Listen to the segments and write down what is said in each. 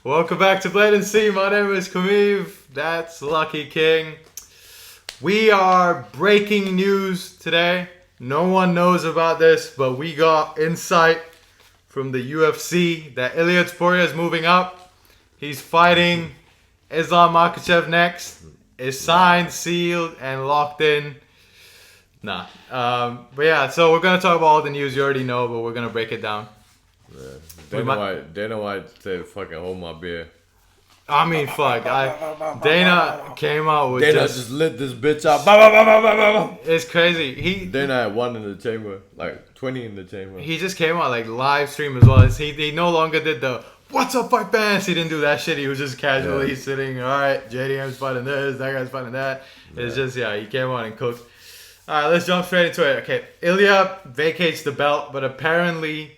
Welcome back to Blatancy. My name is Kumiv. That's Lucky Kiing. We are breaking news today. No one knows about this, but we got insight from the UFC that Topuria is moving up. He's fighting Islam Makhachev next. Is signed, sealed, and locked in. Nah. But yeah, so we're gonna talk about all the news you already know, but we're gonna break it down. Yeah. Dana White said, "Fucking hold my beer." I mean, fuck. Dana came out with Dana just lit this bitch up. Bah, bah, bah, bah, bah, bah. It's crazy. Dana had one in the chamber, like 20 in the chamber. He just came out like live stream as well. He no longer did the "What's up, fight fans?" He didn't do that shit. He was just casually sitting. All right, JDM's fighting this. That guy's fighting that. It's just he came out and cooked. All right, let's jump straight into it. Okay, Ilya vacates the belt, but apparently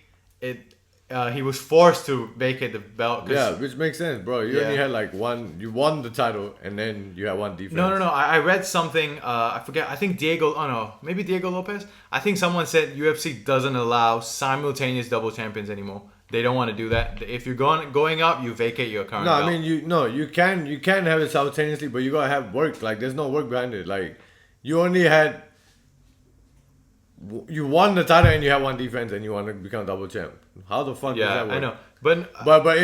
he was forced to vacate the belt. Yeah, which makes sense, bro. You only had like one. You won the title, and then you had one defense. No. I read something. I forget. I think Diego. Oh no, maybe Diego Lopes. I think someone said UFC doesn't allow simultaneous double champions anymore. They don't want to do that. If you're going up, you vacate your current belt. I mean you can have it simultaneously, but you gotta have work. Like there's no work behind it. Like you only had. You won the title and you have one defense and you want to become double champ. How the fuck does that work? I know, but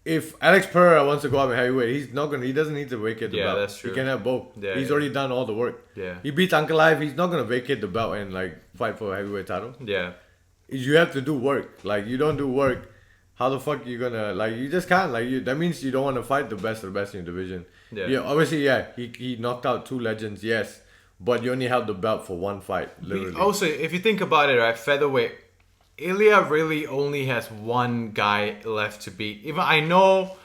if Alex Pereira wants to go up in heavyweight, he doesn't need to vacate the belt. Yeah, that's true. He can have both. Yeah, he's already done all the work. Yeah. He beats Uncle Live. He's not gonna vacate the belt and like fight for a heavyweight title. Yeah. You have to do work. Like you don't do work, how the fuck you gonna you just can't that means you don't want to fight the best of the best in your division. Yeah. Obviously, he knocked out two legends. Yes. But you only held the belt for one fight, literally. Also, if you think about it, right, featherweight, Ilya really only has one guy left to beat. Even I know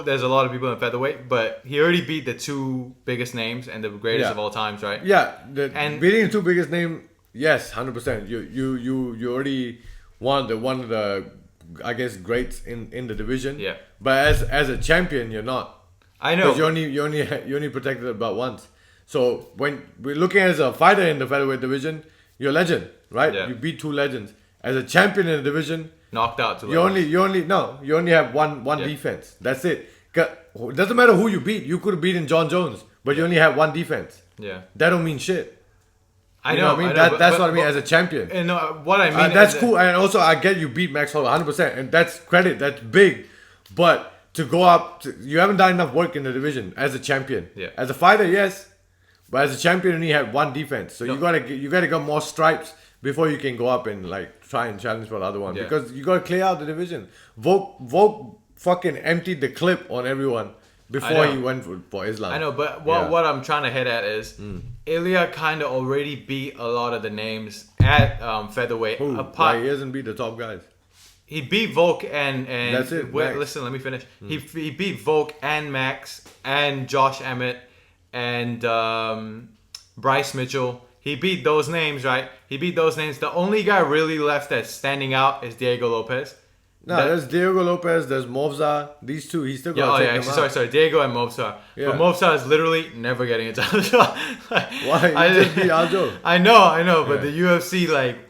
there's a lot of people in featherweight, but he already beat the two biggest names and the greatest of all times, right? Yeah, beating the two biggest names, yes, 100%. You already won one of the I guess greats in the division. Yeah. But as a champion, you're not. I know. Because you only protected the belt once. So when we're looking as a fighter in the featherweight division, you're a legend, right? Yeah. You beat two legends. As a champion in the division, knocked out to you only have one defense. That's it. It doesn't matter who you beat. You could have beaten John Jones, but you only have one defense. Yeah. That don't mean shit. I know. What I mean? That's what I mean as a champion. And what I mean that's cool. And also I get you beat Max Holloway 100%, and that's credit. That's big. But to go up, you haven't done enough work in the division as a champion. Yeah. As a fighter, yes. But as a champion, you only had one defense, so you gotta get more stripes before you can go up and try and challenge for the other one. Because you gotta clear out the division. Volk fucking emptied the clip on everyone before he went for Islam. I know, but what I'm trying to hit at is Ilya kind of already beat a lot of the names at featherweight. Who? He hasn't beat the top guys. He beat Volk and that's it. Wait, listen, let me finish. He beat Volk and Max and Josh Emmett and Bryce Mitchell. He beat those names, right? He beat those names. The only guy really left that's standing out is Diego Lopes. There's Diego Lopes, there's Movza. These two, he's still got to take them out. Sorry, Diego and Movza. Yeah. But Movza is literally never getting a title shot. Why? He just beat Aljo. I know, but the UFC,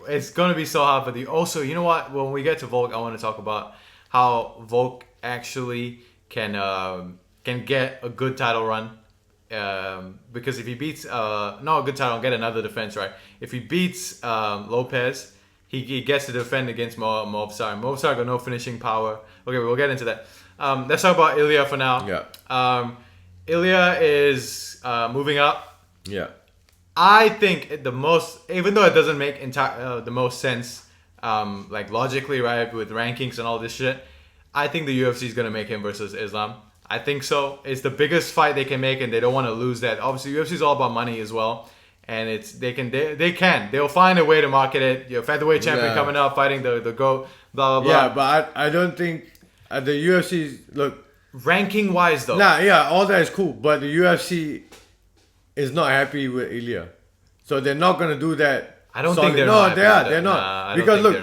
it's going to be so hard for the... Also, you know what? When we get to Volk, I want to talk about how Volk actually can get a good title run. Because if he beats... not a good title, get another defense, right? If he beats Lopes... He gets to defend against Movsar. Movsar got no finishing power. Okay, we'll get into that. Let's talk about Ilya for now. Yeah. Ilya is moving up. Yeah. I think even though it doesn't make the most sense, logically, right, with rankings and all this shit, I think the UFC is gonna make him versus Islam. I think so. It's the biggest fight they can make, and they don't want to lose that. Obviously, UFC is all about money as well. And they'll find a way to market it. Your featherweight champion coming up, fighting the GOAT, blah, blah, blah. Yeah, but I don't think the UFC, look. Ranking wise though. All that is cool. But the UFC is not happy with Ilya. So they're not going to do that. I don't think they're not. No, they're not. Nah, because look,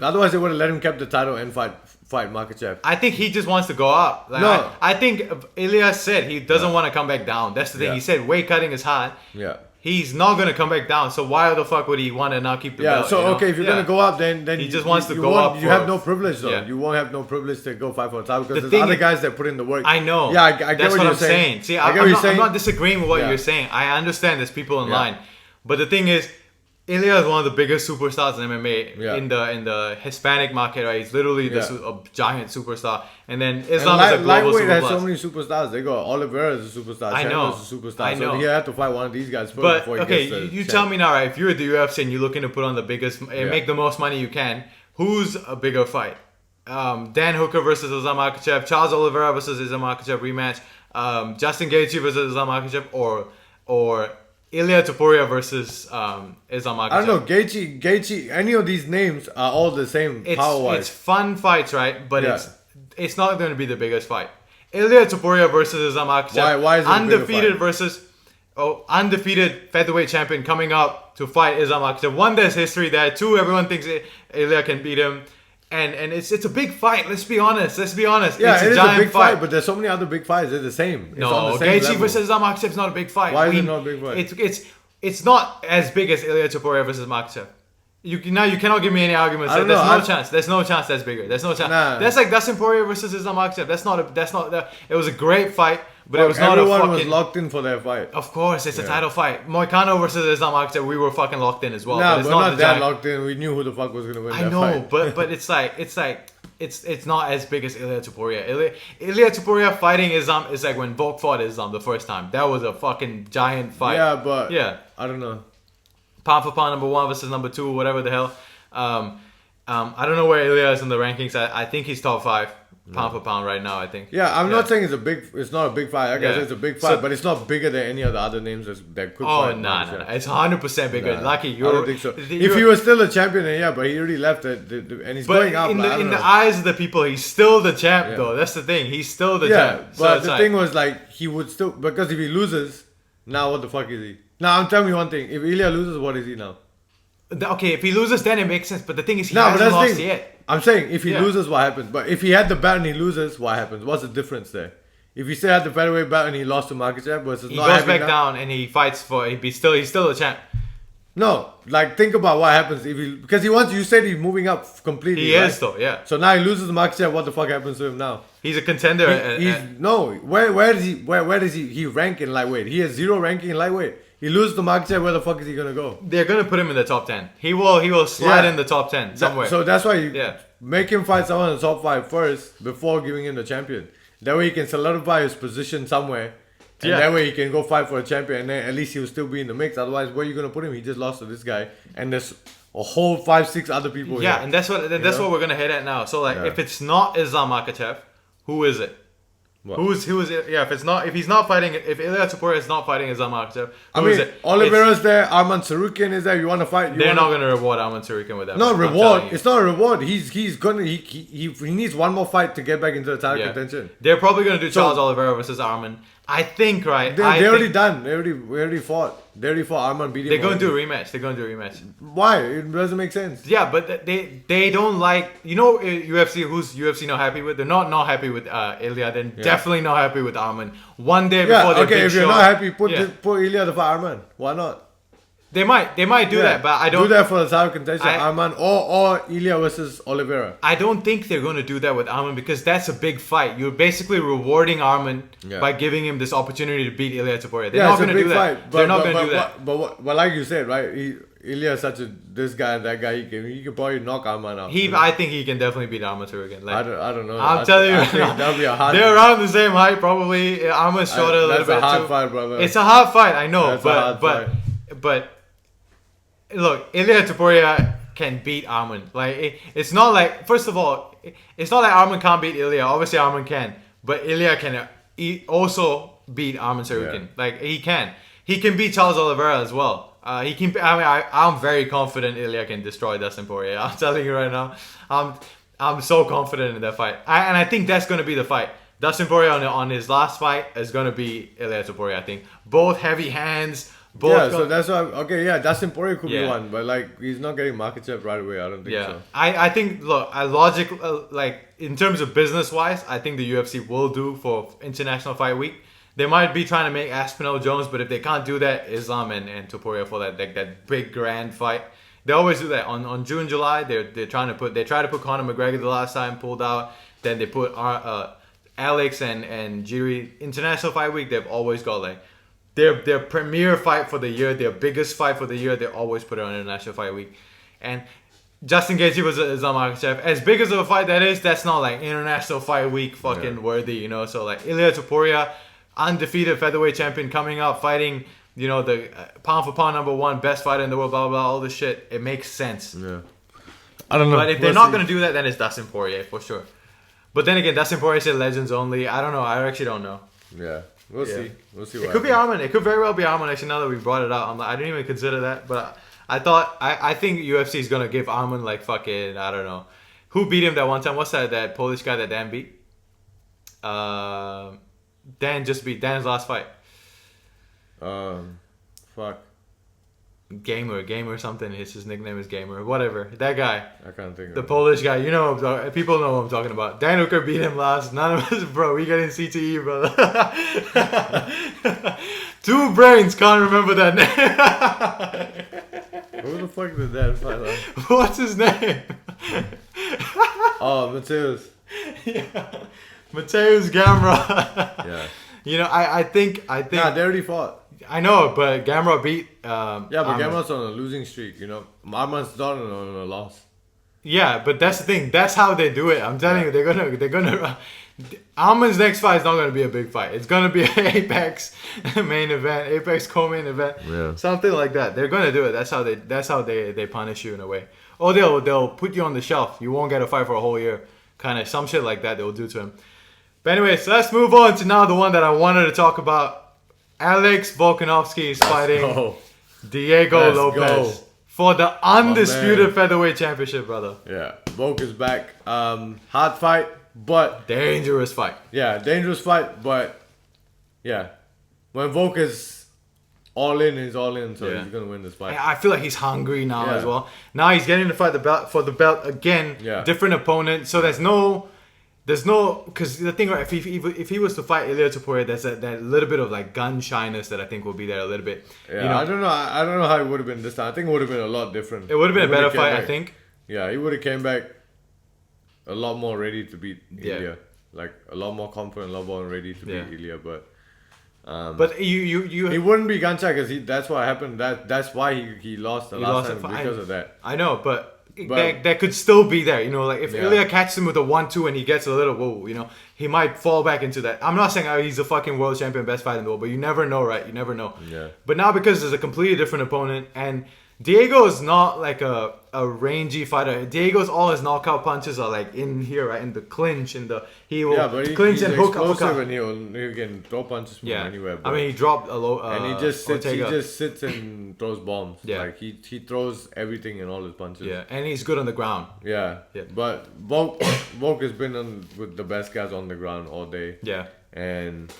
otherwise they would have let him kept the title and fight Makhachev. I think he just wants to go up. I think Ilya said he doesn't want to come back down. That's the thing. He said weight cutting is hard. Yeah. He's not gonna come back down. So why the fuck would he want to now keep the belt? So okay, if you're gonna go up, then he just wants to you go up. You have no privilege though. Yeah. You won't have no privilege to go fight for a title because The there's thing other guys that put in the work. I know. Yeah, I get That's what you're I'm saying. See, I'm not disagreeing with what you're saying. I understand there's people in line, but the thing is, Ilya is one of the biggest superstars in MMA in the Hispanic market, right? He's literally a giant superstar. And then Islam is a global lightweight superstar. has so many superstars. They got Oliveira as a superstar. I know. Chandler is a superstar. I know. So he had to fight one of these guys first but, before he okay, gets you tell me now, right? If you're at the UFC and you're looking to put on the biggest, make the most money you can, who's a bigger fight? Dan Hooker versus Islam Makhachev, Charles Oliveira versus Islam Makhachev rematch, Justin Gaethje versus Islam Makhachev, or Ilia Topuria versus Islam Makhachev. I don't know. Gaethje, any of these names are all the same power-wise. It's fun fights, right? But it's not going to be the biggest fight. Ilia Topuria versus Islam Makhachev. Why is it undefeated versus undefeated featherweight champion coming up to fight Islam Makhachev. One, there's history there. Two, everyone thinks Ilia can beat him. And it's a big fight. Let's be honest. Yeah, it's a giant big fight. But there's so many other big fights. They're the same. No, Gaethje versus Islam Makhachev is not a big fight. Why is it not a big fight? It's not as big as Ilia Topuria versus Makhachev. You cannot give me any arguments. There's no chance. There's no chance that's bigger. There's no chance. Nah. That's like Dustin Poirier versus Islam Makhachev. It was a great fight, but it was not a fucking. Everyone was locked in for their fight. Of course, it's a title fight. Moicano versus Islam Makhachev, we were fucking locked in as well. Nah, but it's we're not that giant. locked in. We knew who the fuck was gonna win. I know, but it's not as big as Ilia Topuria. Ilia Topuria fighting Islam is like when Volk fought Islam the first time. That was a fucking giant fight. Yeah, but I don't know. Pound for pound, number 1 versus number 2, whatever the hell. I don't know where Ilya is in the rankings. I think he's top 5 pound for pound right now. I think. Yeah, I'm not saying it's not a big fight. I guess it's a big fight, but it's not bigger than any of the other names that could fight. Oh no, it's 100% bigger. Lucky, I don't think so. If he was still a champion, then but he already left it, and he's going up. In the eyes of the people, he's still the champ, though. That's the thing. He's still the champ. But the thing was he would still, because if he loses, now what the fuck is he? Now I'm telling you one thing. If Ilya loses, what is he now? Okay, if he loses, then it makes sense. But the thing is, he hasn't lost yet. I'm saying if he loses, what happens? But if he had the belt and he loses, what happens? What's the difference there? If he still had the featherweight belt and he lost to Makhachev versus he goes back down and he fights for. He's still a champ. No, think about what happens if because you said he's moving up completely. He is though, yeah. So now he loses to Makhachev. What the fuck happens to him now? He's a contender. Where does he rank in lightweight? He has 0 ranking in lightweight. He loses to Makhachev, where the fuck is he gonna go? They're gonna put him in the top 10. He will slide in the top 10 somewhere. So that's why you make him fight someone in the top 5 first before giving him the champion. That way he can solidify his position somewhere. And that way he can go fight for a champion, and then at least he will still be in the mix. Otherwise, where are you gonna put him? He just lost to this guy, and there's a whole 5-6 other people. Yeah, and that's what we're gonna head at now. So if it's not Islam Makhachev, who is it? What? Who is if he's not fighting, if Ilia Topuria is not fighting Islam Makhachev, who is it? Oliveira's there, Arman Tsarukyan is there. You want to fight? They're not gonna reward Arman Tsarukyan with that. Not reward. It's not a reward. He needs one more fight to get back into the title contention. They're probably gonna do Charles Oliveira versus Arman. I think right. They already done. We already fought. They already fought Arman. Beat him. They're going to do a rematch. Why? It doesn't make sense. Yeah, but they don't like UFC. Who's UFC not happy with? They're not happy with Ilya. They're definitely not happy with Arman. One day before their big show. If you're not happy, put Ilya to fight Arman. Why not? They might do that, but I don't do that for the title contention. Arman or Ilya versus Oliveira. I don't think they're going to do that with Arman because that's a big fight. You're basically rewarding Arman by giving him this opportunity to beat Ilia Topuria. They're not going to do that. They're not going to do that. But like you said, right? Ilya is such this guy and that guy. He can probably knock Arman out. I think he can definitely beat Arman Tsarukyan. I don't know. I'm telling you, that'll be a hard. They're around the same height, probably. Arman's shorter a little bit too. That's a hard fight, brother. It's a hard fight, I know, but look, Ilia Topuria can beat Arman. It's not like, first of all, it's not like Arman can't beat Ilya. Obviously, Arman can, but Ilya can also beat Arman Tsarukyan. He can. He can beat Charles Oliveira as well. He can. I'm very confident Ilya can destroy Dustin Poirier. I'm telling you right now. I'm so confident in that fight, and I think that's going to be the fight. Dustin Poirier on his last fight is going to be Ilia Topuria. I think both heavy hands. So that's why. Dustin Poirier could be one, but he's not getting Makhachev right away. I don't think so. I think in terms of business wise, I think the UFC will do for International Fight Week. They might be trying to make Aspinall Jones, but if they can't do that, Islam and Topuria for that big grand fight. They always do that on June, July. They try to put Conor McGregor the last time, pulled out. Then they put Alex and Jiri International Fight Week. They've always got like their premier fight for the year, their biggest fight for the year. They always put it on International Fight Week. And just in case he was Islam Makhachev, as big as of a fight that is, that's not like International Fight Week fucking worthy, you know. So like Ilia Topuria, undefeated featherweight champion, coming up fighting, you know, the pound for pound #1 best fighter in the world, blah blah blah, all this shit. It makes sense. Yeah. I don't know. But if they're not gonna do that, then it's Dustin Poirier for sure. But then again, Dustin Poirier said legends only. I don't know. I actually don't know. Yeah. We'll see. We'll see. It could be Arman. It could very well be Arman. Actually, now that we brought it up, I didn't even consider that, but. I think UFC is gonna give Arman like fucking, I don't know, who beat him that one time? What's that Polish guy that Dan beat? Dan just beat Dan's last fight. Fuck. Gamer something. His nickname is Gamer. Whatever. That guy. I can't think of the Polish guy. You know, people know what I'm talking about. Dan Hooker beat him last. None of us, bro. We getting CTE, brother. 2 brains can't remember that name. Who the fuck did that fight? What's his name? Oh, Mateus. Yeah. Mateus Gamera. Yeah. You know, I think. Nah, they already fought. I know, but Gamera beat. Yeah, but Gamera's on a losing streak. You know, Arman's not on a loss. Yeah, but that's the thing. That's how they do it. I'm telling you, they're gonna. Arman's next fight is not gonna be a big fight. It's gonna be an Apex main event, Apex co-main event, something like that. They're gonna do it. That's how they punish you in a way. Or they'll put you on the shelf. You won't get a fight for a whole year. Kind of some shit like that they'll do to him. But anyway, so let's move on to now the one that I wanted to talk about. Alex Volkanovski is fighting Diego Lopes for the undisputed featherweight championship, brother. Yeah, Volk is back. Hard fight, but dangerous fight. Yeah, dangerous fight, but yeah, when Volk is all in, he's all in, so he's gonna win this fight. I feel like he's hungry now as well. Now he's getting to fight for the belt again. Yeah. Different opponent, so there's no, because the thing, right, if he was to fight Ilia Topuria, there's that little bit of like gun shyness that I think will be there a little bit. Yeah, you know? I don't know how it would have been this time. I think it would have been a lot different. It would have been a better fight, I think. Yeah, he would have came back a lot more ready to beat Ilia. Like a lot more confident, a lot more ready to beat Ilia, but he wouldn't be gun shy because that's what happened. That's why he lost the last time because of that. I know, but that could still be there, you know, like if Ilia catches him with a 1-2 and he gets a little whoa, you know, he might fall back into that. I'm not saying he's a fucking world champion, best fighter in the world, but you never know, right? You never know. Yeah. But now because there's a completely different opponent, and Diego is not like a rangy fighter. Diego's all his knockout punches are like in here, right, in the clinch, he will clinch and hook up. And he can throw punches from anywhere. I mean, he dropped a low. And he just sits and throws bombs. Yeah, like he throws everything in all his punches. Yeah, and he's good on the ground. Yeah. But Volk has been with the best guys on the ground all day. Yeah, and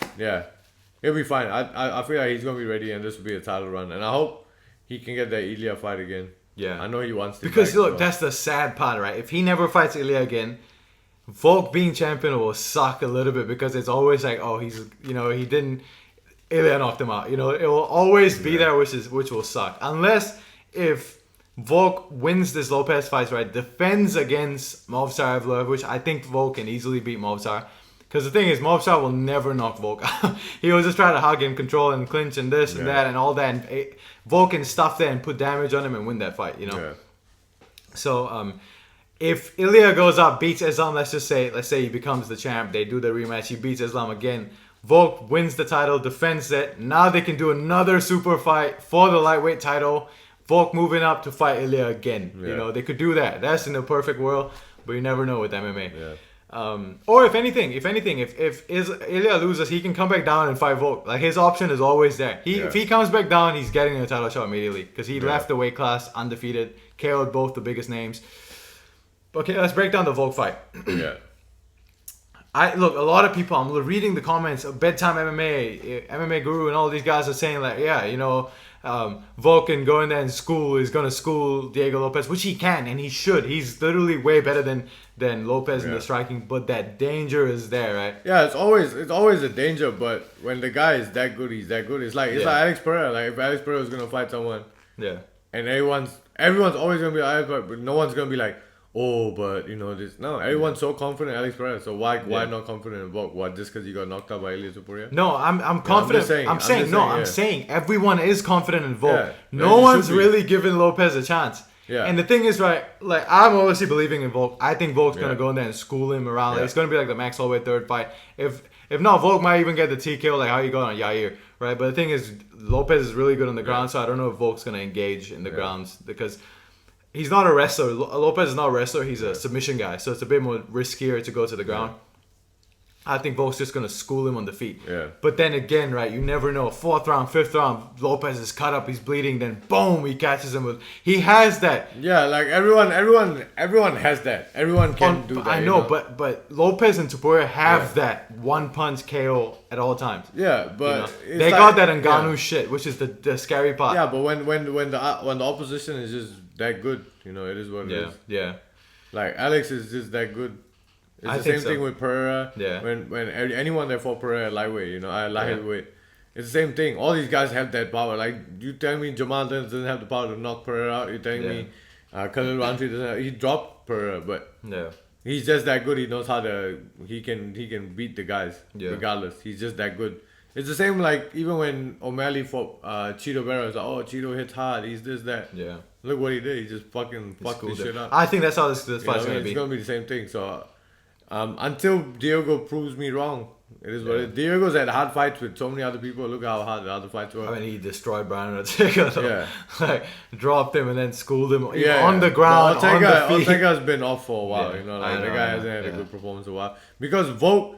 he'll be fine. I feel like he's gonna be ready, and this will be a title run, and I hope he can get that Ilia fight again. Yeah. I know he wants to. Because look, that's the sad part, right? If he never fights Ilia again, Volk being champion will suck a little bit because it's always like, oh, he's, you know, he didn't, Ilia knocked him out. You know, it will always be there, which will suck. Unless if Volk wins this Lopez fight, right, defends against Movsar Evloev, which I think Volk can easily beat Movsar. Because the thing is, Movsar will never knock Volk out. He will just try to hug and control and clinch and this and that and all that. And Volk can stuff that and put damage on him and win that fight, you know? Yeah. So, if Ilia goes up, beats Islam, let's say he becomes the champ, they do the rematch, he beats Islam again, Volk wins the title, defends it, now they can do another super fight for the lightweight title, Volk moving up to fight Ilia again. You know, they could do that. That's in the perfect world, but you never know with MMA. Yeah. Or if Ilia loses, he can come back down and fight Volk. Like, his option is always there. If he comes back down, he's getting a title shot immediately because he left the weight class undefeated, KO'd both the biggest names. Okay, let's break down the Volk fight. Look, a lot of people, I'm reading the comments of Bedtime MMA, MMA Guru, and all these guys are saying like, Volk can go in there and is going to school Diego Lopes, which he can and he should. He's literally way better than Lopes in the striking, but that danger is there, right? Yeah, it's always a danger, but when the guy is that good, he's that good. It's like Alex Pereira. Like if Alex Pereira is gonna fight someone, and everyone's always gonna be Alex Pereira, but no one's gonna be like, oh, but you know this. No, everyone's so confident in Alex Pereira. So why not confident in Volk? What, just because he got knocked out by Elias Topuria? No, I'm confident. I'm saying everyone is confident in Volk. Yeah, no one's really giving Lopes a chance. Yeah. And the thing is, right, like, I'm obviously believing in Volk. I think Volk's going to go in there and school him around. Like, it's going to be like the Max Holloway third fight. If not, Volk might even get the TKO, like how you got on Yair, right? But the thing is, Lopes is really good on the ground, so I don't know if Volk's going to engage in the grounds because he's not a wrestler. Lopes is not a wrestler. He's a submission guy, so it's a bit more riskier to go to the ground. I think Volk's just going to school him on the feet. Yeah. But then again, right, you never know. 4th round, 5th round, Lopes is cut up, he's bleeding, then boom, he catches him with... He has that. Yeah, like everyone has that. Everyone can do that. I know, but Lopes and Topuria have that one-punch KO at all times. Yeah, but... You know? They got that Ngannou shit, which is the scary part. Yeah, but when the opposition is just that good, you know, it is what it is. Yeah. Like, Alex is just that good. It's the same thing with Pereira. Yeah. When anyone that fought Pereira lightweight, you know, light heavyweight, it's the same thing. All these guys have that power. Like, you tell me Jamal doesn't have the power to knock Pereira out. You telling me Khalil Roundtree doesn't have, he dropped Pereira, but he's just that good. He knows how to, he can beat the guys regardless. He's just that good. It's the same like even when O'Malley fought Cheeto Vera. It's like, oh, Cheeto hits hard. He's this, that. Yeah. Look what he did. He just fucking fucked this shit up. I think that's how this fight's going to be. It's going to be the same thing. So... until Diego proves me wrong, it is what it is. Diego's had hard fights with so many other people. Look how hard the other fights were. I mean, he destroyed Brian Ortega. Yeah. Like, dropped him and then schooled him on the ground, on the feet. Ortega's been off for a while, you know. Like, the guy hasn't had a good performance in a while. Because Volk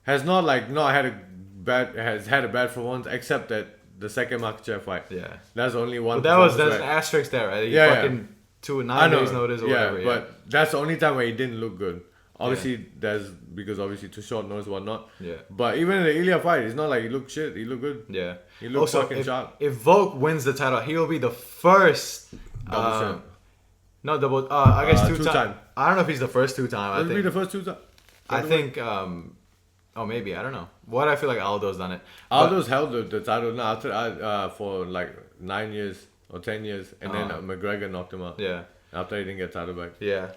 has not had a bad performance, except that the second Makhachev fight. Yeah. That's only one. But that's an asterisk there, right? He fucking 9 days notice or whatever. Yeah, but that's the only time where he didn't look good. Obviously, that's because obviously too short notice, whatnot. Yeah. But even in the Ilya fight, it's not like he looked shit. He looked good. Yeah. He looked fucking sharp. If Volk wins the title, he'll be the first. Double champ. Not double. I guess two-time. I don't know if he's the first 2-time. He'll be the first 2-time. I think. Oh, maybe. I don't know. What I feel like Aldo's done it. Aldo's held the title now for like 9 years or 10 years, and then McGregor knocked him out. Yeah. After he didn't get title back. Yeah.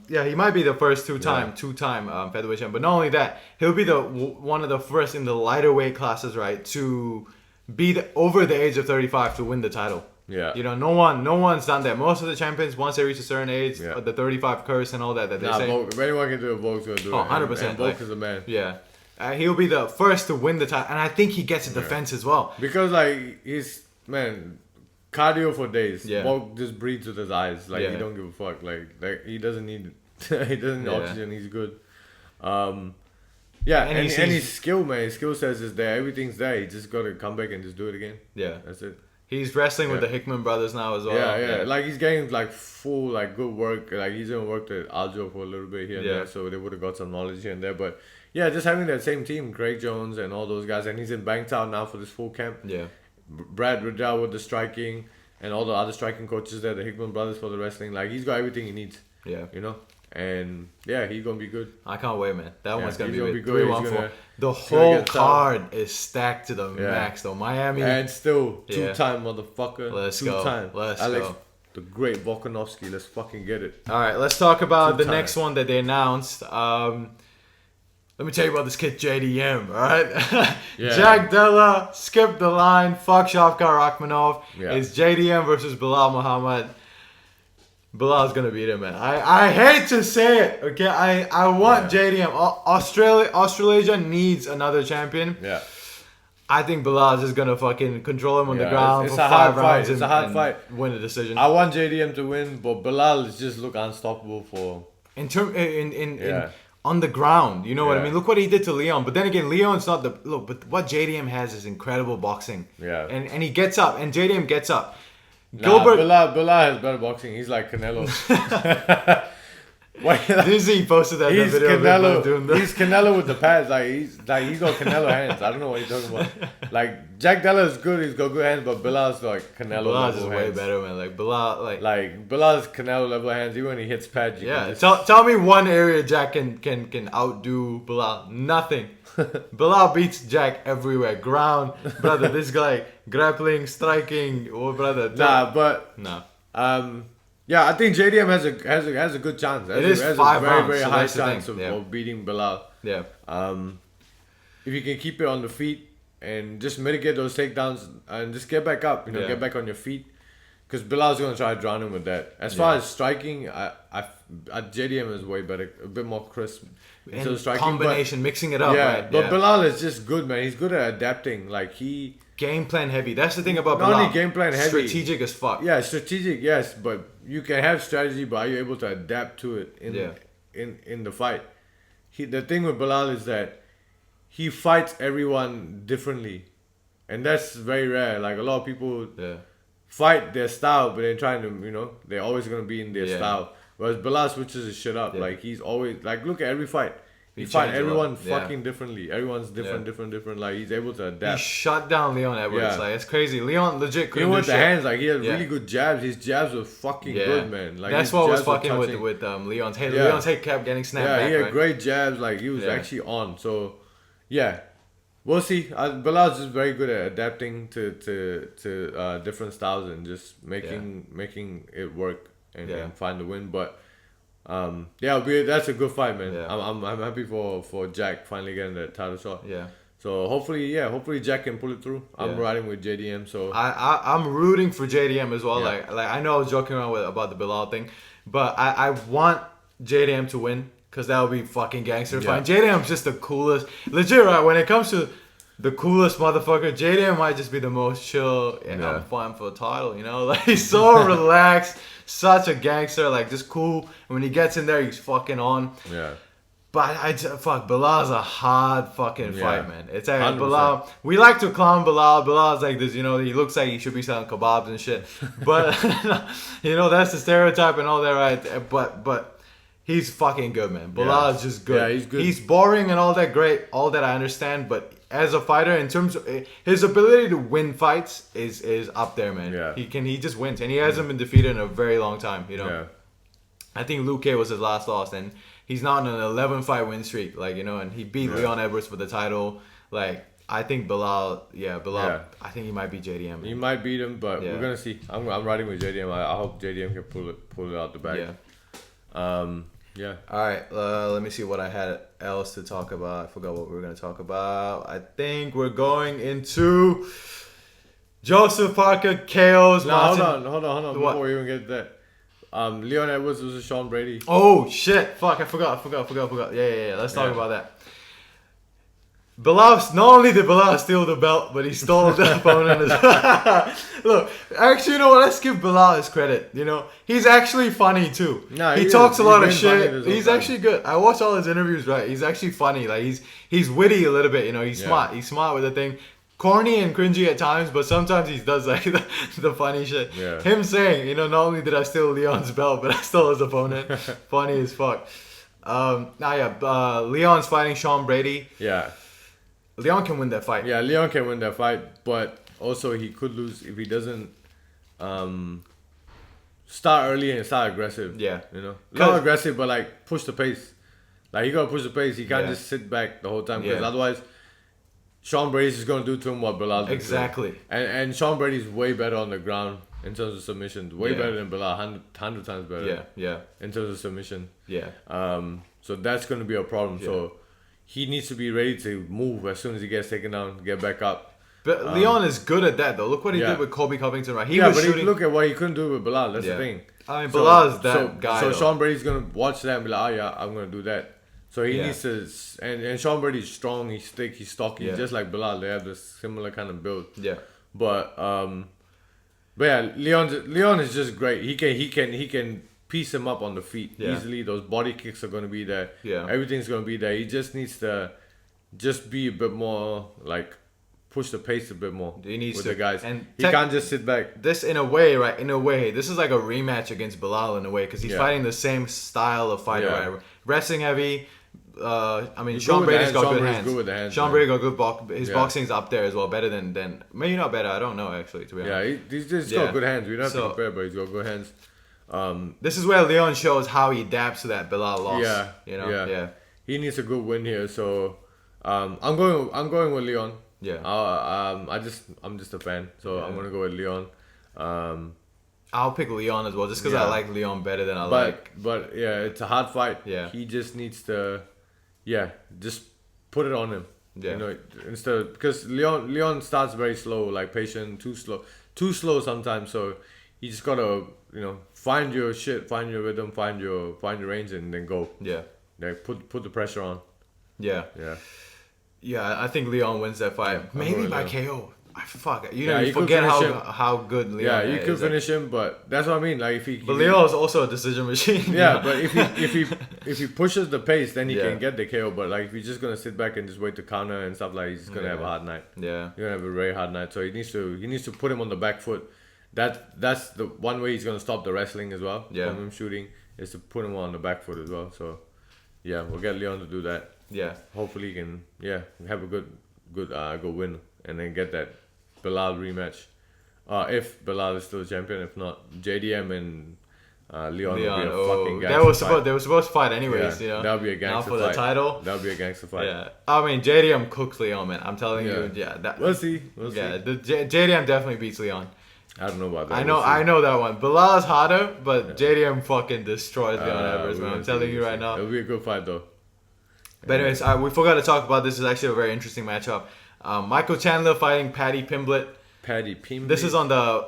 He might be the first two-time featherweight champ. But not only that, he'll be one of the first in the lighter weight classes, right, to be over the age of 35 to win the title. Yeah. You know, no one's done that. Most of the champions, once they reach a certain age, the 35 curse and all that they say. Volk, if anyone can do it, Volk's going to do it. 100%. And Volk is the man. Yeah. He'll be the first to win the title. And I think he gets a defense as well. Because, like, cardio for days. Yeah. Volk just breathes with his eyes. Like, he don't give a fuck. Like he doesn't need he doesn't need oxygen. He's good. And his skill, man. His skill says is there. Everything's there. He just got to come back and just do it again. Yeah. That's it. He's wrestling with the Hickman brothers now as well. Yeah. Like, he's getting, like, full, like, good work. Like, he's even worked at Aljo for a little bit here and there. So they would have got some knowledge here and there. But, yeah, just having that same team, Greg Jones and all those guys. And he's in Bangtown now for this full camp. Yeah. Brad Riddell with the striking and all the other striking coaches there, the Hickman brothers for the wrestling. Like, he's got everything he needs. Yeah. You know? And, he's going to be good. I can't wait, man. That one's going to be good. 3-1-4. The whole card is stacked to the max, though. Miami. And still, 2-time motherfucker. Let's go. Let's Alex, go. The great Volkanovski. Let's fucking get it. All right, let's talk about the next one that they announced. Let me tell you about this kid, JDM, alright? Jack Della skipped the line, fuck Shavkat Rakhmonov. It's JDM versus Belal Muhammad. Belal's gonna beat him, man. I hate to say it, okay? I want JDM. Australasia needs another champion. Yeah. I think Belal is just gonna fucking control him on the ground for 5 rounds. It's a hard fight. Win the decision. I want JDM to win, but Belal is just look unstoppable for... On the ground, you know what I mean? Look what he did to Leon. But then again, Leon's not the... Look, but what JDM has is incredible boxing. Yeah. And he gets up, and JDM gets up. Gilbert... Belal has better boxing. He's like Canelo. Did you see he posted that He's video of him doing Canelo. that? He's Canelo with the pads. He's got Canelo hands. I don't know what he's talking about. Like Jack Della is good. He's got good hands, but Bilal's like Canelo. Bilal's is level way hands. better, man. Like Belal, like Bilal's Canelo level hands. Even when he hits pads, tell me one area Jack can outdo Belal. Nothing. Belal beats Jack everywhere. Ground, brother. This guy grappling, striking. Oh, brother. No. Yeah, I think JDM has a good chance. It is has 5 a very rounds, very so high that's the chance thing. of beating Belal. Yeah. If you can keep it on the feet and just mitigate those takedowns and just get back up, get back on your feet, because Bilal's gonna try to drown him with that. As far as striking, I JDM is way better, a bit more crisp. And striking, combination, mixing it up. Yeah, right? but Belal is just good, man. He's good at adapting. Like game plan heavy. That's the thing about Belal. Not only game plan heavy, strategic as fuck. Yeah, strategic, yes, but you can have strategy, but are you able to adapt to it in the fight? The thing with Belal is that he fights everyone differently, and that's very rare. Like a lot of people fight their style, but they're trying to, they're always gonna be in their style. Whereas Belal switches his shit up. Like he's always like, look at every fight. He fight everyone fucking differently. Everyone's different. Like he's able to adapt. He shut down Leon Edwards. Like it's crazy. Leon legit couldn't Even do with the shit. hands, like he had really good jabs. His jabs were fucking good, man. Like that's what was fucking with Leon's head. Leon's head kept getting snapped back. Yeah, he had great jabs. Like he was actually on. So yeah, we'll see. Belal's just very good at adapting to different styles and just making it work and find the win. But that's a good fight, man. Yeah. I'm happy for Jack finally getting that title shot. Yeah. So hopefully Jack can pull it through. I'm riding with JDM. So I'm rooting for JDM as well. Yeah. Like I know I was joking around about the Belal thing, but I want JDM to win because that would be fucking gangster fight. JDM's just the coolest. Legit, right? When it comes to the coolest motherfucker, JDM might just be the most chill. I'm fine for the title. Like he's so relaxed. Such a gangster, like just cool. And when he gets in there, he's fucking on. Yeah. But Belal's a hard fucking fight, man. It's like Belal. We like to clown Belal. Belal's like this, he looks like he should be selling kebabs and shit. But that's the stereotype and all that, right? But he's fucking good, man. Belal is just good. Yeah, he's good. He's boring and all that, great, all that I understand, but as a fighter, in terms of his ability to win fights is up there, man. Yeah. He just wins, and he hasn't been defeated in a very long time. Yeah. I think Luke K was his last loss, and he's not on an 11-fight win streak. Like and he beat Leon Edwards for the title. Like I think Belal. I think he might beat JDM. Man. He might beat him, but we're gonna see. I'm riding with JDM. I hope JDM can pull it out the bag. Yeah. All right. Let me see what I had else to talk about. I forgot what we were going to talk about. I think we're going into Joseph Parker KO's. No, hold on. Before we even get that, Leon Edwards versus Sean Brady. Oh shit! Fuck! I forgot. Yeah. Let's talk about that. Belal, not only did Belal steal the belt, but he stole the opponent as well. Look, actually, you know what? Let's give Belal his credit. He's actually funny too. Nah, he talks a lot of shit. He's actually good. I watch all his interviews, right? He's actually funny. Like he's witty a little bit. He's smart. He's smart with the thing. Corny and cringy at times, but sometimes he does like the funny shit. Yeah. Him saying, not only did I steal Leon's belt, but I stole his opponent. Funny as fuck. Leon's fighting Sean Brady. Yeah. Leon can win that fight. Yeah, Leon can win that fight, but also he could lose if he doesn't start early and start aggressive. Yeah. Not aggressive, but like push the pace. Like he gotta push the pace. He can't just sit back the whole time because otherwise Sean Brady's just gonna do to him what Belal did. Exactly. And Sean Brady's way better on the ground in terms of submissions. Way better than Belal. 100 times better. Yeah. In terms of submission. Yeah. So that's gonna be a problem. Yeah. So he needs to be ready to move as soon as he gets taken down, get back up. But Leon is good at that, though. Look what he did with Colby Covington, right? Look at what he couldn't do with Belal. That's the thing. I mean, Belal is that guy. So Sean Brady's going to watch that and be like, I'm going to do that. So he needs to... And Sean Brady's strong, he's thick, he's stocky. Just like Belal, they have this similar kind of build. Yeah. But Leon is just great. He can piece him up on the feet easily. Those body kicks are going to be there. Yeah. Everything's going to be there. He just needs to just be a bit more like push the pace a bit more He needs with to. the guys. And he can't just sit back. This, in a way, right? In a way, this is like a rematch against Belal in a way because he's fighting the same style of fighter. Yeah. Right? Wrestling heavy. I mean, He's Sean good with the Brady's got hands. good Sean Brady's hands. good with the hands, Sean man. Brady got good his boxing's up there as well, better than maybe not better. I don't know actually, to be honest. Yeah, he's just got good hands. We don't have to So- compare, but he's got good hands. This is where Leon shows how he adapts to that Belal loss. Yeah, you know, yeah. He needs a good win here, so I'm going with Leon. Yeah. I'm just a fan, so I'm gonna go with Leon. I'll pick Leon as well, just because I like Leon better than I like. But yeah, it's a hard fight. Yeah. He just needs to, just put it on him. Yeah. You know, instead of, because Leon starts very slow, like patient, too slow sometimes. So you just gotta find your shit, find your rhythm, find your range, and then go. Yeah. Like put the pressure on. Yeah. Yeah. Yeah, I think Leon wins that fight. Yeah, Maybe by Leon. KO. Fuck. You Yeah, you could forget finish him. how good Leon Yeah, is. you could finish him, but that's what I mean. Like if he, But Leon is also a decision machine. yeah, but if he pushes the pace, then he Yeah. can get the KO. But like if he's just gonna sit back and just wait to counter and stuff, like he's just gonna have a hard night. Yeah. He's gonna have a very hard night. So he needs to put him on the back foot. That's the one way he's gonna stop the wrestling as well. Yeah. From him shooting is to put him on the back foot as well. So yeah, we'll get Leon to do that. Yeah. Hopefully he can have a good win and then get that Belal rematch. If Belal is still champion, if not, JDM and Leon will be a fucking gangster they were supposed to fight anyways. Yeah, You know. that'll be a Now gangster for fight. the title. That'll be a gangster fight. Yeah. I mean, JDM cooks Leon, man. I'm telling you. Yeah. That. We'll see. Yeah. The JDM definitely beats Leon. I don't know about that. I know that one. Belal is harder, but JDM fucking destroys Leon Edwards, man. I'm telling you right now. It'll be a good fight though. But anyways, we forgot to talk about this. Is actually a very interesting matchup. Michael Chandler fighting Paddy Pimblet. Paddy Pimblet. This is on the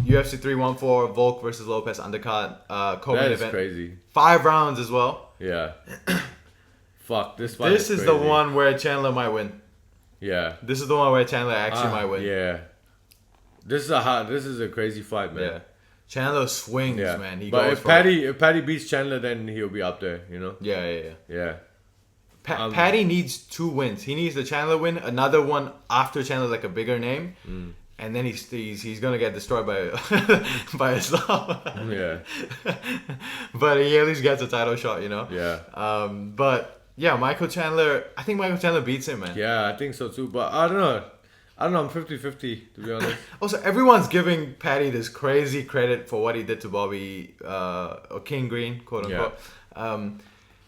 UFC 314 Volk versus Lopes undercard co-main That is event. crazy. 5 rounds as well. Yeah. Fuck, this fight This is the crazy. one where Chandler might win. Yeah. This is the one where Chandler actually might win. Yeah. This is a crazy fight, man. Yeah. Chandler swings, Yeah. man. He but goes if for it. if Paddy beats Chandler, then he'll be up there, you know? Yeah. Yeah. Paddy needs 2 wins. He needs the Chandler win, another one after Chandler, like a bigger name, and then he's gonna get destroyed by by Islam. Yeah. But he at least gets a title shot, you know. Yeah. But yeah, Michael Chandler. I think Michael Chandler beats him, man. Yeah, I think so too. But I don't know. I'm 50-50 to be honest. Also, everyone's giving Paddy this crazy credit for what he did to Bobby or King Green, quote unquote.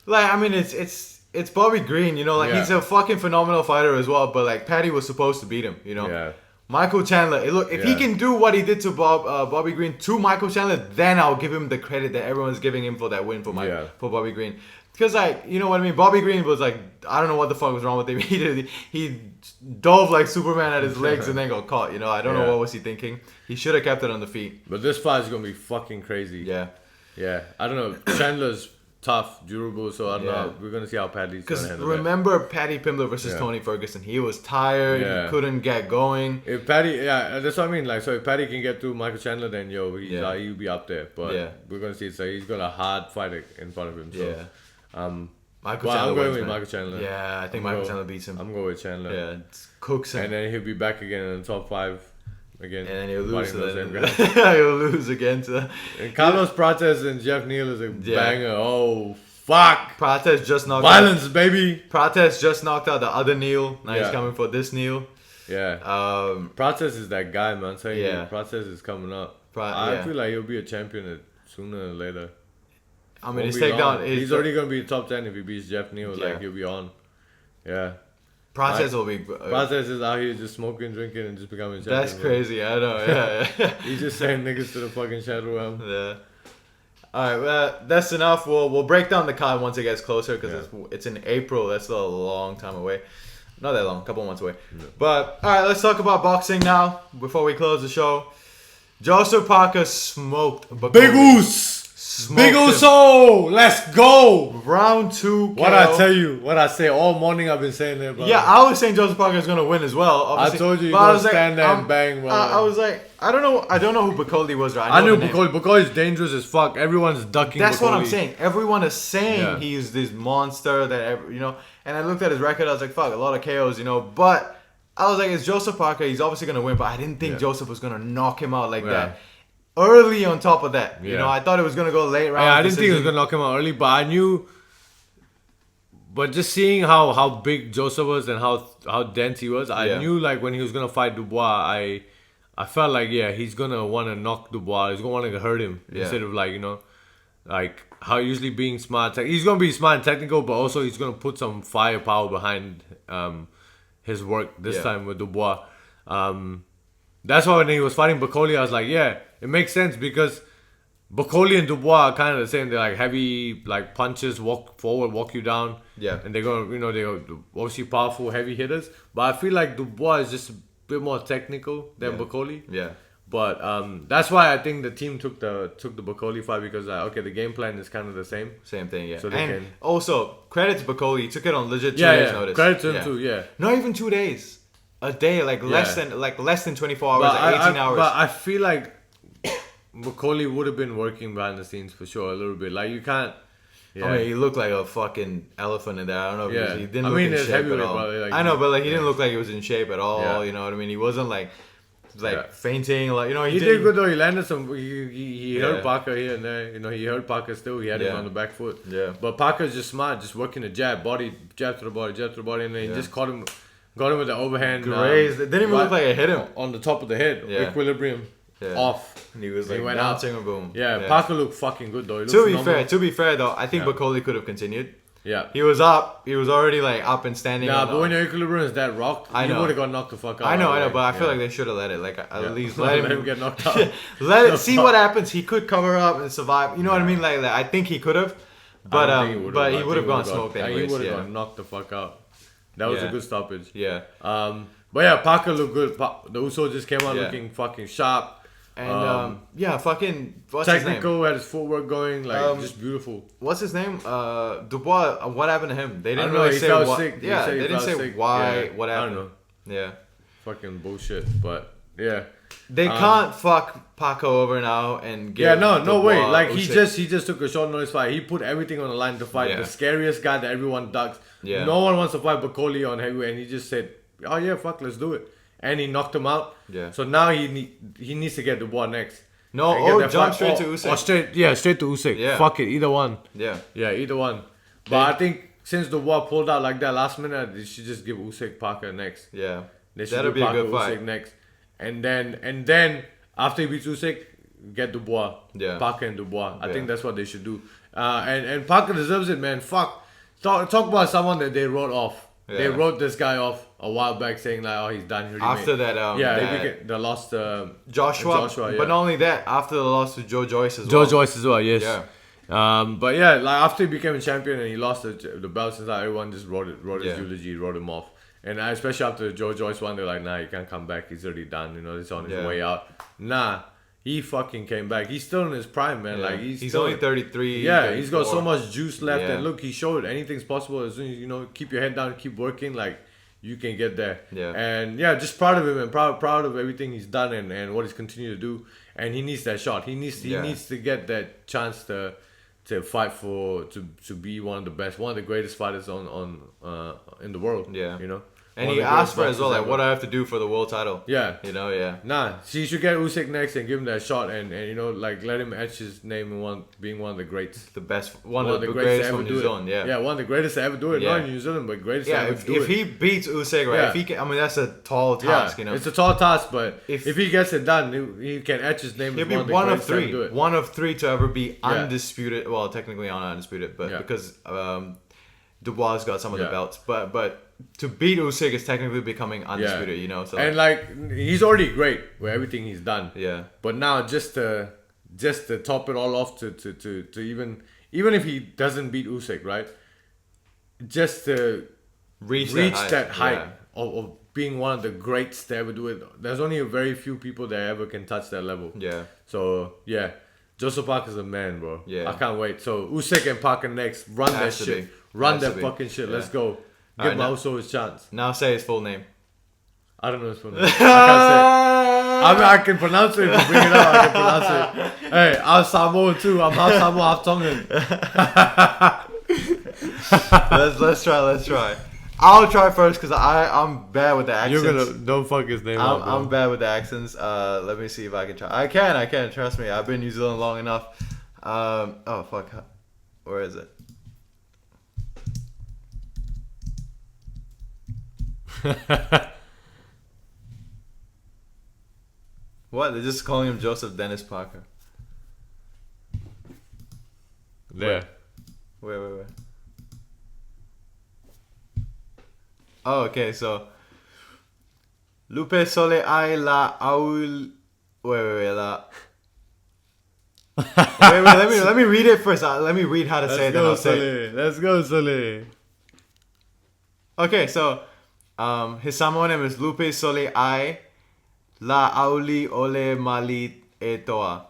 Like, I mean, it's Bobby Green, you know, like he's a fucking phenomenal fighter as well. But like Paddy was supposed to beat him, you know. Yeah. Michael Chandler, look, if he can do what he did to Bobby Green to Michael Chandler, then I'll give him the credit that everyone's giving him for that win for for Bobby Green. Because, like, you know what I mean? Bobby Green was like, I don't know what the fuck was wrong with him. He dove like Superman at his legs and then got caught, you know? I don't know what was he thinking. He should have kept it on the feet. But this fight is going to be fucking crazy. Yeah. Yeah. I don't know. Chandler's tough, durable, so I don't know. We're going to see how Paddy's going to handle that. Remember Paddy Pimblet versus Tony Ferguson. He was tired. He couldn't get going. If Paddy, that's what I mean. Like, so if Paddy can get through Michael Chandler, then he'll be up there. But we're going to see. So he's got a hard fight in front of him. So. Yeah. Michael Chandler I'm going with Michael Chandler. Yeah, I think Michael Chandler beats him. I'm going with Chandler. Yeah, cooks him. And then he'll be back again in the top 5 again. And then he'll lose. He'll lose again to. And Carlos Prates and Jeff Neal is a banger. Oh fuck! Prates just knocked violence, baby. Prates just knocked out the other Neal. Now he's coming for this Neal. Yeah. Prates is that guy, man. I'm saying yeah. Prates is coming up. I feel like he'll be a champion sooner or later. I mean, his takedown. He's already gonna be top 10 if he beats Jeff Neal. Like he'll be on. Yeah. Prates will be. Prates is out here just smoking, drinking, and just becoming champion. That's crazy. I know. Yeah. He's just saying niggas to the fucking shadow realm. Yeah. All right. Well, that's enough. We'll break down the card once it gets closer because it's in April. That's still a long time away. Not that long. A couple months away. Yeah. But all right, let's talk about boxing now before we close the show. Joseph Parker smoked Bakole. Big Oos! Big Uso! Let's go! Round 2 KO. What I tell you, what I say all morning I've been saying there, bro. Yeah, I was saying Joseph Parker is gonna win as well. Obviously. I told you gonna stand there and bang, bro. I was like, I don't know who Bakole was, right? I knew Bakole. Bakole is dangerous as fuck. Everyone's ducking That's Bakole. what I'm saying. Everyone is saying he's this monster that, you know. And I looked at his record, I was like, fuck, a lot of KOs, you know. But I was like, it's Joseph Parker. He's obviously gonna win, but I didn't think Yeah. Joseph was gonna knock him out like that. Early on top of that, you know, I thought it was gonna go late round. Yeah, I didn't think he was gonna knock him out early, but I knew. But just seeing how big Joseph was and how dense he was, I knew like when he was gonna fight Dubois, I felt like he's gonna want to knock Dubois. He's gonna want to hurt him instead of like like how usually being smart. He's gonna be smart and technical, but also he's gonna put some firepower behind his work this time with Dubois. That's why when he was fighting Bakole, I was like, it makes sense because Bakole and Dubois are kind of the same. They're like heavy, like punches, walk forward, walk you down. Yeah. And they're gonna, they're obviously powerful, heavy hitters. But I feel like Dubois is just a bit more technical than Bakole. Yeah. But that's why I think the team took the Bakole fight because the game plan is kind of the same. Same thing, yeah. So and also credit to Bakole, he took it on legit 2 days notice. Credit to him too. Yeah. Not even 2 days. A day, less than 24 hours, But 18 hours. But I feel like Bakole would have been working behind the scenes for sure a little bit. Like you can't. Yeah. I mean, he looked like a fucking elephant in there. I don't know if he didn't look in it's shape at heavyweight, all. bro. Like, I know, but he didn't look like he was in shape at all. Yeah. You know what I mean? He wasn't fainting. He did good though. He landed some. He hurt Parker here and there. He hurt Parker still. He had him on the back foot. Yeah. But Parker's just smart, just working the jab to the body, and then he just got him with the overhand. Grazed. It didn't even look like it hit him. On the top of the head. Yeah. Equilibrium. Yeah. Off. And he was went bouncing and boom. Yeah, Parker looked fucking good though. To be fair though, I think Bakole could have continued. Yeah. He was up. He was already up and standing. But when your equilibrium is that rocked, he would have got knocked the fuck out. I know, but I feel like they should have let it. At least let him get knocked out. Let it see what happens. He could cover up and survive. You know what I mean? Like I think he could have, but he would have gone smoked anyways. He would have got knocked the fuck out. That was a good stoppage. Yeah. But Parker looked good. The Uso just came out looking fucking sharp. And fucking what's technical, his name? had his footwork going, just beautiful. What's his name? Dubois. What happened to him? They didn't really say what. Sick. Yeah, they didn't say sick. why. What happened? I don't know. Yeah. Fucking bullshit. But yeah. They can't fuck Paco over now and get. No way. Like he just took a short notice fight. He put everything on the line to fight the scariest guy that everyone ducks. Yeah. No one wants to fight Bakole on heavyweight, and he just said, "Oh yeah, fuck, let's do it." And he knocked him out. Yeah. So now he needs to get Dubois next. No, jump straight to Usyk. Straight to Usyk. Yeah. Fuck it, either one. Yeah. Yeah, either one. But I think since Dubois pulled out like that last minute, they should just give Usyk Parker next. Yeah. They should do Parker, a good fight. Usyk next. And then after he beats Usyk, get Dubois. Yeah. Parker and Dubois. I think that's what they should do. And Parker deserves it, man. Fuck. Talk about someone that they wrote off. Yeah. They wrote this guy off a while back saying like, oh, he's done here. After that, they lost Joshua. Yeah. But not only that, after the loss to Joe Joyce as well. Joe Joyce as well, yes. Yeah. But yeah, like after he became a champion and he lost the belts and that, everyone just wrote his eulogy, wrote him off. And especially after the Joe Joyce one, they're like, nah, he can't come back. He's already done. He's on his way out. Nah. He fucking came back. He's still in his prime, man. Yeah. Like he's only 33. Yeah, 34. He's got so much juice left. And look, he showed anything's possible as soon as keep your head down, keep working. Like you can get there. Yeah. And just proud of him and proud of everything he's done and what he's continued to do. And he needs that shot. He needs to get that chance to fight to be one of the best, one of the greatest fighters on in the world. Yeah. And he asked for it as well, like, what do I have to do for the world title? Yeah. Nah, she should get Usyk next and give him that shot and like let him etch his name in being one of the greats. The best, one of the greatest from New Zealand, Yeah, one of the greatest to ever do it. Not in New Zealand, but greatest to ever do it. If he beats Usyk, right, if he can, I mean, that's a tall task, It's a tall task, but if he gets it done, he can etch his name as one of the greatest to ever do it. One of three to ever be undisputed, well, technically not undisputed, but because Dubois got some of the belts, but to beat Usyk is technically becoming undisputed, So and like he's already great with everything he's done. Yeah. But now just to top it all off to even if he doesn't beat Usyk, right? Just to reach that height of being one of the greats to ever do it. There's only a very few people that ever can touch that level. Yeah. So Joseph Parker's a man, bro. Yeah. I can't wait. So Usyk and Parker next. Run that shit. Run that fucking shit. Let's go. Give Mauso his chance. Now say his full name. I don't know his full name. I can't say. I mean, I can pronounce it. If you bring it up, I can pronounce it. Hey, I'm Samoan too. I'm half Samoan, half Tongan. Let's try. I'll try first because I'm bad with the accents. You're gonna don't fuck his name up. I'm bad with the accents. Let me see if I can try. I can. Trust me. I've been in New Zealand long enough. Oh fuck. Where is it? What? They're just calling him Joseph Dennis Parker. There. Wait. Oh, okay. So, Lupe Sole ai la aul. Wait. Let me read it first. Let me read how to say it. Then I'll say it. Let's go, Sole. Okay, so, his Samoan name is Lupe Sole ai la auli ole mali e toa.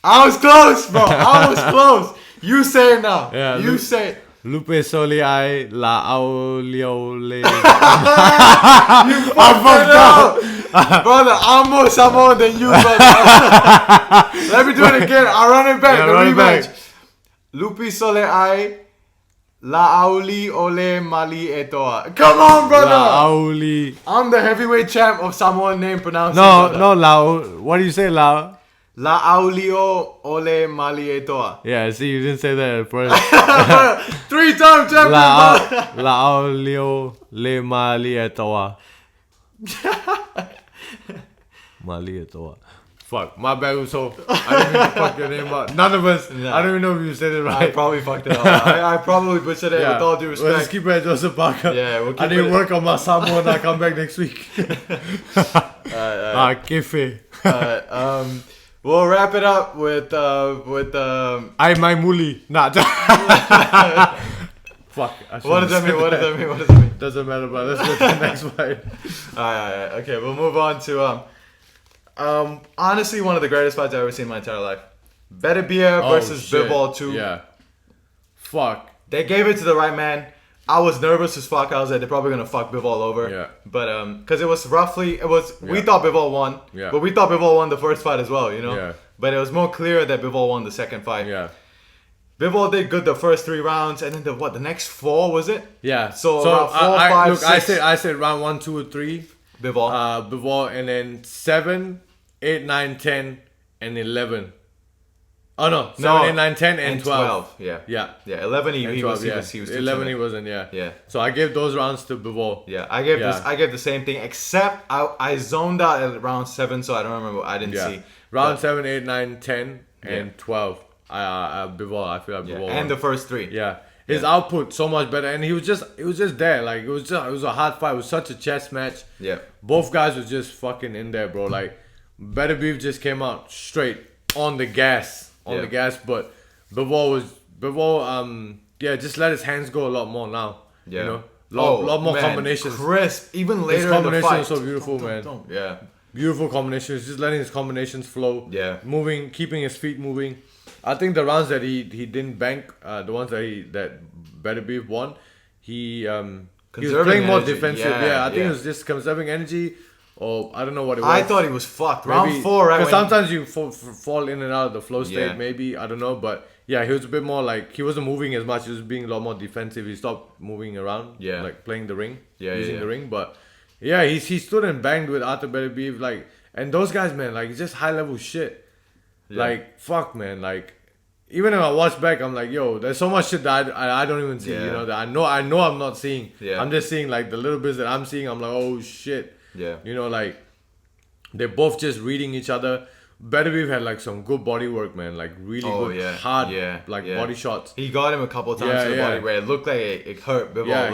I was close, bro. I was close. You say it now. Yeah, you say it. Lupe Soli ai la auliole. You fucked it up. Brother, I'm more Samoan than you, brother. Let me do it again. I'll run it back. Yeah, the run it rematch. back. Lupe Sole ai la auli ole mali e toa. Come on, brother. La auli. I'm the heavyweight champ of Samoan name pronouncing. No, la. What do you say, la? La aulio ole mali e toa. Yeah, see, you didn't say that at first. 3-time champion, brother. La aulio le mali e toa. Mali e toa. Fuck, my bad, so I didn't even fuck your name up. None of us. No. I don't even know if you said it right. I probably fucked it up. I probably butchered it with all due respect. We'll just keep it at Joseph Parker. Yeah, we'll keep I need to it. work on my Samoa and I come back next week. Kefe. We'll wrap it up with I my muli. Nah. Fuck. What does that mean? Doesn't matter, but let's go to the next fight. Alright. Okay, we'll move on to honestly one of the greatest fights I've ever seen in my entire life. Beterbiev versus Bivol 2. Yeah. Fuck. They gave it to the right man. I was nervous as fuck. I was like, they're probably gonna fuck Bivol over. Yeah. But because we thought Bivol won. Yeah. But we thought Bivol won the first fight as well, you know? Yeah. But it was more clear that Bivol won the second fight. Yeah. Bivol did good the first 3 rounds, and then the next 4 was it? Yeah. So around 4, 5, 6. I said round 1, 2, or 3. Bivol. Bivol, and then 7, 8, 9, 10, and 11. Oh no, 7, 8, 9, 10, and 12. Yeah. Yeah. 11 he 12, was too 11 timid. he wasn't, yeah. Yeah. So I gave those rounds to Bivol. Yeah, I gave the same thing, except I zoned out at round 7, so I don't remember. I didn't see. Round 7, 8, 9, 10, and 12. Bivol, I feel like Bivol. And the first 3. Yeah. His output so much better, and it was just there. Like it was a hard fight. It was such a chess match. Yeah. Both guys were just fucking in there, bro. Like Beterbiev just came out straight on the gas. But Bivol just let his hands go a lot more now. Yeah. You know? Lot more combinations. Crisp. Even later His in the combination fight. was so beautiful, man. Yeah. Beautiful combinations. Just letting his combinations flow. Yeah. Moving, keeping his feet moving. I think the rounds that he didn't bank, the ones that Beterbiev won, he was playing more defensive. I think it was just conserving energy. Or I don't know what it was. I thought he was fucked. Round 4, right? Because sometimes you fall in and out of the flow state. Yeah. Maybe I don't know, but yeah, he was a bit more like he wasn't moving as much. He was being a lot more defensive. He stopped moving around. Yeah. Like playing the ring. Yeah, using yeah. the ring. But yeah, he stood and banged with Arthur Beterbiev. Like, and those guys, man, like it's just high level shit. Yeah. Like fuck, man. Like even if I watch back, I'm like, yo, there's so much shit that I don't even see. Yeah. You know that I know I'm not seeing. Yeah. I'm just seeing like the little bits that I'm seeing. I'm like, oh shit. Yeah. You know, like. They're both just reading each other. Beterbiev had like some good body work, man. Like really good, hard, body shots. He got him a couple times to the body where it looked like it hurt Bivol. Yeah,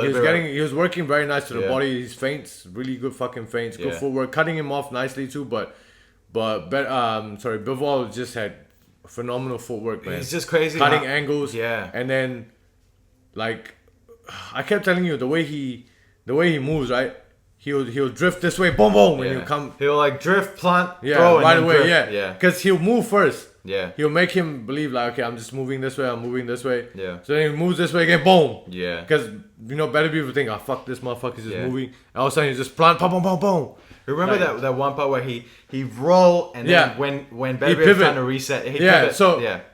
he was working very nice to the body. His feints, really good fucking feints. Good footwork, cutting him off nicely too. But Bivol just had phenomenal footwork, man. It's just crazy. Cutting angles. Yeah. And then, like, I kept telling you the way he moves, right? He'll drift this way, boom, boom, when you come. He'll like drift, plant, Yeah, throw, right and away, drift. yeah. Because he'll move first. Yeah. He'll make him believe like, okay, I'm just moving this way, I'm moving this way. Yeah. So then he moves this way again, boom. Yeah. Because, Beterbiev will think, oh, fuck, this motherfucker's just Yeah. moving. And all of a sudden, he just plant, boom, boom, boom, boom. Remember that one part where he roll and then when Beterbiev pivot. trying to reset, he Yeah, pivot.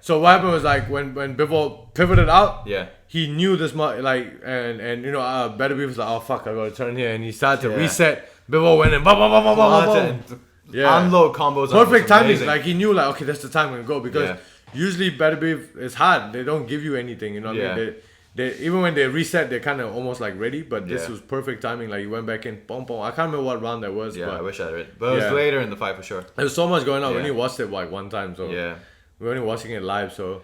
so what happened was like when Bivol pivoted out, Yeah. he knew this much, like, and Beterbiev was like, oh fuck, I gotta turn here, and he started to reset. Bivol went in, boom, boom, boom, boom, boom, boom. Unload combos. Perfect timing. Like he knew, like, okay, that's the time I'm gonna go, because Yeah. usually Beterbiev is hard. They don't give you anything, you know what I mean? They even when they reset, they're kind of almost like ready, but this was perfect timing. Like he went back in, boom, boom. I can't remember what round that was. Yeah, but I wish I had it, but it was later in the fight for sure. There was so much going on. We Yeah. only watched it like one time, so Yeah. we're only watching it live. So,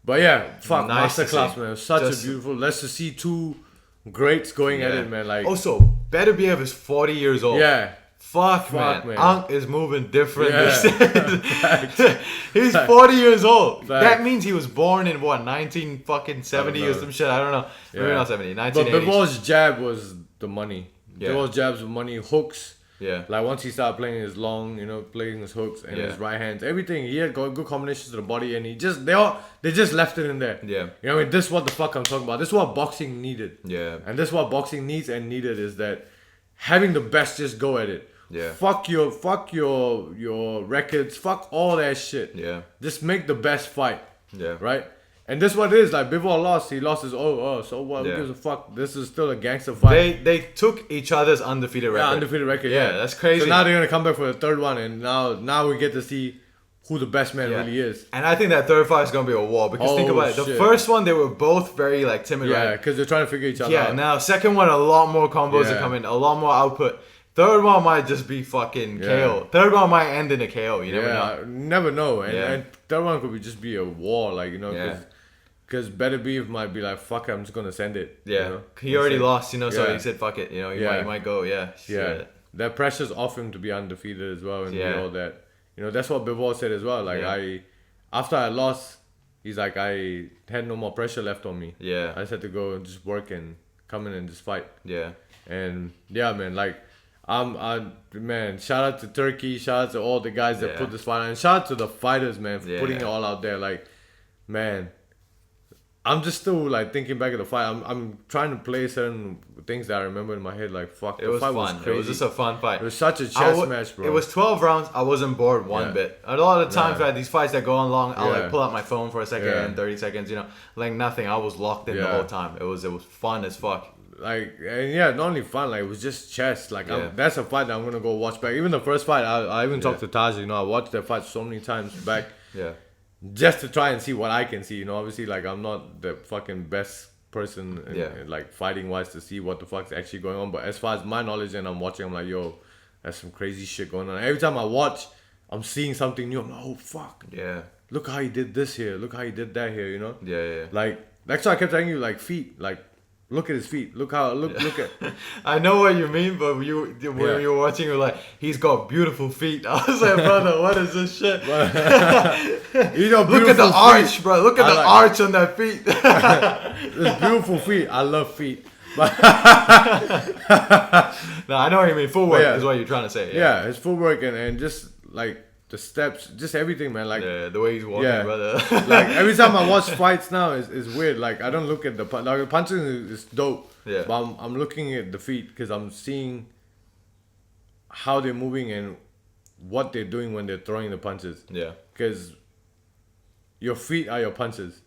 but yeah, fuck, Nice to masterclass, see. man. It was such Just- a beautiful. Let's just see two greats going at it, man. Like, Also, Beterbiev is 40 years old. yeah. Fuck, man. man. Ankh is moving different. Yeah. He's 40 years old. Facts. That means he was born in what, 1970 or some shit? I don't know. Maybe not 70, But 1980. Bivol's jab was the money. Yeah. Bivol's jabs were money, hooks. Yeah. Like once he started playing his long, playing his hooks and his right hands, everything, he had got good combinations to the body, and they just left it in there. Yeah. You know what I mean? This is what the fuck I'm talking about. This is what boxing needed. Yeah. And this is what boxing needs and needed, is that having the best just go at it. Yeah. Fuck your records, fuck all that shit. Yeah. Just make the best fight. Yeah. Right? And this is what it is. Like Bivol lost. He lost his so what? Yeah. Who gives a fuck? This is still a gangster fight. They took each other's undefeated record. Yeah, undefeated record. Yeah, that's crazy. So now they're gonna come back for the third one, and now we get to see who the best man Yeah. really is. And I think that third fight is gonna be a war, because think Oh, about it. The shit. first one, they were both very like timid, Yeah, right? because they're trying to figure each other Yeah. out. Now second one, a lot more combos are Yeah. coming, a lot more output. Third one might just be fucking KO. Third one might end in a KO. You never know. never know. And, Yeah. and third one could just be a war, like Yeah. because Beterbiev might be like, fuck it, I'm just gonna send it. Yeah. He already lost, so Yeah. he said fuck it. He Yeah. might go. Yeah. Yeah, Shit. that pressure's off him to be undefeated as well, and Yeah. all that. That's what Bivol said as well. Like after I lost, he's like, I had no more pressure left on me. Yeah. I just had to go and just work and come in and just fight. Yeah. And yeah, man, like man, shout out to Turkey, shout out to all the guys that Yeah. put this fight on, and shout out to the fighters, man, for Yeah. putting it all out there. Like, man, I'm just still like thinking back at the fight. I'm trying to play certain things that I remember in my head. Like, fuck, It was fight fun. was crazy. It was just a fun fight. It was such a chess match, bro. It was 12 rounds. I wasn't bored one Yeah. bit. A lot of the times, Nah. right, these fights that go on long, I'll Yeah. like pull out my phone for a second Yeah. and 30 seconds, like nothing. I was locked in the Yeah. whole time. It was fun as fuck. Like, and yeah, not only fun, like it was just chess. Like Yeah. that's a fight that I'm gonna go watch back. Even the first fight, I even talked to Taj. I watched that fight so many times back, Yeah. just to try and see what I can see. Obviously, like I'm not the fucking best person, like fighting wise, to see what the fuck's actually going on. But as far as my knowledge, and I'm watching, I'm like, yo, there's some crazy shit going on. Every time I watch, I'm seeing something new. I'm like, oh fuck, Yeah. look how he did this here. Look how he did that here. Yeah. Like that's why I kept telling you, like feet, like. Look at his feet. Look at. I know what you mean, but when you were watching, you were like, he's got beautiful feet. I was like, brother, what is this shit? Look at the arch, bro. Look at the arch on that feet. It's beautiful feet. I love feet. But No, I know what you mean. Footwork Yeah. is what you're trying to say. yeah, his footwork and just like the steps, just everything, man. Like The way he's walking, Yeah. brother. like every time I watch fights now is weird. Like I don't look at the like the punching is dope. Yeah. But I'm looking at the feet because I'm seeing how they're moving and what they're doing when they're throwing the punches. Yeah. Because your feet are your punches.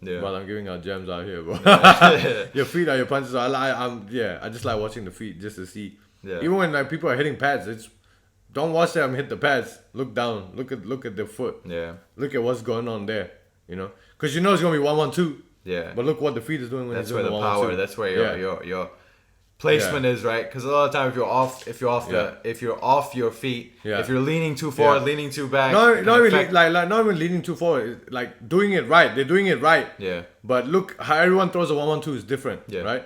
Yeah. Well, I'm giving out gems out here, bro. Your feet are your punches. I just like watching the feet just to see. Yeah. Even when like people are hitting pads, don't watch them hit the pads. Look down. Look at the foot. Yeah. Look at what's going on there. Because it's gonna be 1-1-2. Yeah. But look what the feet is doing when That's he's where doing the the 1-1-2. power. That's where your placement is, right? Because a lot of time, if you're off your feet, Yeah. if you're leaning too forward, Yeah. leaning too back, Not it even affect- not even leaning too forward. It's like doing it right. They're doing it right. Yeah. But look how everyone throws a 1-1-2 is different. Yeah. Right.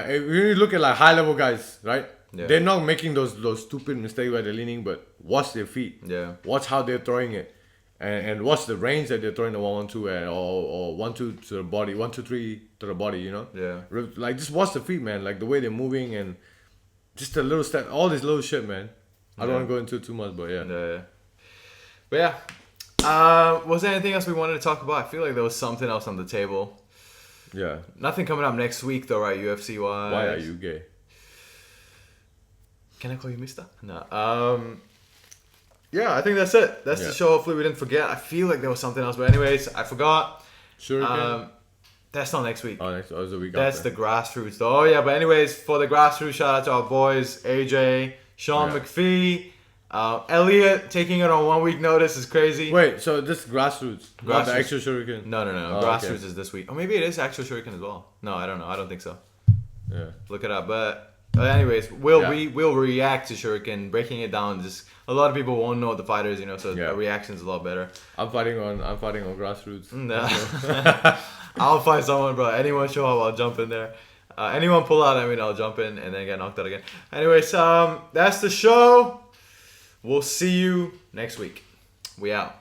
If you look at like high level guys, right? Yeah. They're not making those stupid mistakes where they're leaning, but watch their feet. Yeah. Watch how they're throwing it, and watch the range that they're throwing the 1-1-2 at, or 1-2 to the body, 1-2-3 to the body. Yeah. Like just watch the feet, man. Like the way they're moving and just a little step, all this little shit, man. I don't want to go into it too much, but yeah. But yeah, Was there anything else we wanted to talk about? I feel like there was something else on the table. Yeah. Nothing coming up next week though, right? UFC wise. Why are you gay? Can I call you Mister? No. Yeah, I think that's it. That's the show. Hopefully we didn't forget. I feel like there was something else, but anyways, I forgot. Sure. That's not next week. Oh, it's the week That's after. the grassroots though. Oh yeah, but anyways, for the grassroots, shout out to our boys AJ, Sean McPhee, Elliot taking it on 1 week notice is crazy. Wait, so this grassroots, not the actual shuriken? No. Oh, Grassroots is this week. Or maybe it is actual shuriken as well. No, I don't know. I don't think so. Yeah. Look it up. But anyways, we'll react to shuriken, breaking it down. Just a lot of people won't know the fighters, so the reaction is a lot better. I'm fighting on grassroots. No. I'll find someone, bro. Anyone show up, I'll jump in there. Anyone pull out, I'll jump in and then get knocked out again. Anyways, that's the show. We'll see you next week. We out.